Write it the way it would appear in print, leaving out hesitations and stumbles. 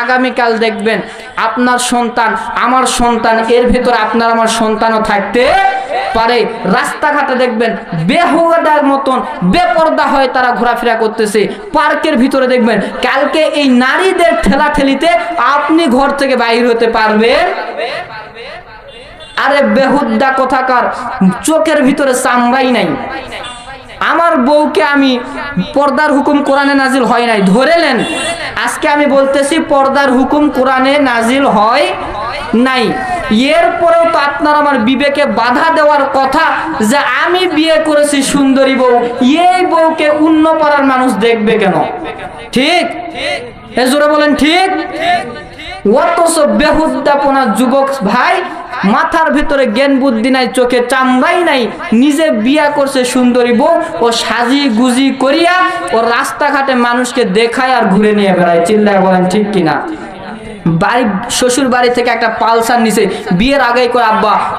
আগামীকাল দেখবেন আপনার সন্তান আমার সন্তান, এর ভিতরে আপনার আমার সন্তানও থাকতে পারে। রাস্তাঘাটে দেখবেন বেহুদার মতন বেপরদা হয়ে তারা ঘোরাফেরা করতেছে। পার্কের ভিতরে দেখবেন কালকে এই নারীদের ঠেলাঠেলিতে আপনি ঘর থেকে বাইর হতে পারবেন। আরে বেহুদা কোথাকার, চোখের ভিতরে চামড়াই নাই। আমার বউকে আমি পর্দার হুকুম কোরআনে নাজিল হয় নাই ধরে নেন, আজকে আমি বলতেছি পর্দার হুকুম কোরআনে নাজিল হয় নাই, এরপরেও তো আপনার আমার বিবেকে বাধা দেওয়ার কথা যে আমি বিয়ে করেছি সুন্দরী বউ, এই বউকে অন্য পাড়ার মানুষ দেখবে কেন? ঠিক এ জোরে বলেন ঠিক। অথচ বেহুদাপনা যুবক ভাই, মাথার ভিতরে জ্ঞান বুদ্ধি নাই, চোখে চামড়াই নাই, নিজে বিয়া করছে সুন্দরী বউ, ও সাজি গুজি করিয়া ও রাস্তাঘাটে মানুষকে দেখায় আর ঘুরে নিয়ে বেড়ায়। চিল্লায় বলেন ঠিক কিনা? বাড়ি শ্বশুর বাড়ি থেকে একটা পালসার নিছে, বিয়ের আগেই কয় আব্বা